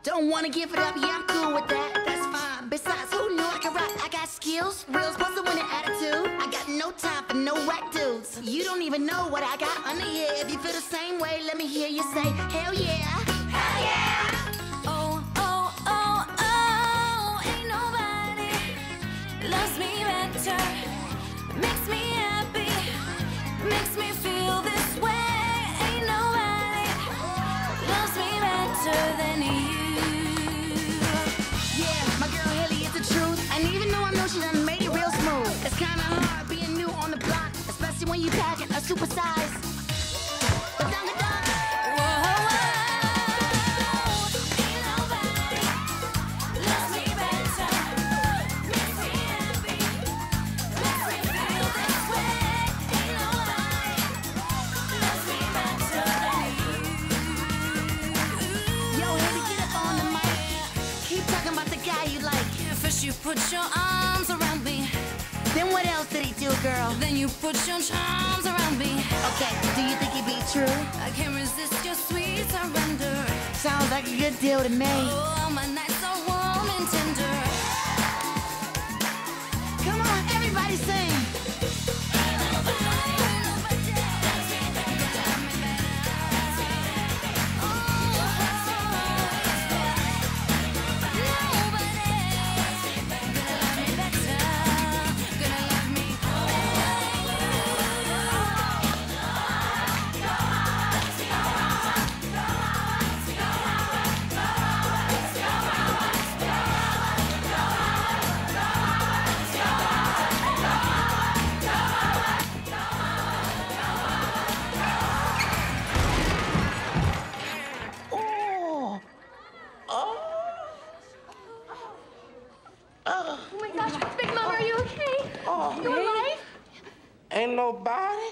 Don't wanna give it up, yeah, I'm cool with that. That's fine. Besides, who knew I could rap? I got skills, real supposed to win an attitude. I got no time for no whack dudes. You don't even know what I got under here. If you feel the same way, let me hear you say, hell yeah. Hell yeah. Oh, oh, oh, oh, ain't nobody loves me better, makes me happy, makes me feel this way. Ain't nobody loves me better than you. Yeah, my girl Haley is the truth. And even though I know she done made it real smooth, it's kinda hard being new on the block, especially when you packing a supersize. First you put your arms around me. Then what else did he do, girl? Then you put your charms around me. Okay, do you think he'd be true? I can't resist your sweet surrender. Sounds like a good deal to me. Oh, my nights are warm and tender. Come on, everybody sing. Oh my gosh, Big Mama, are you okay? Oh, You alive? ain't nobody.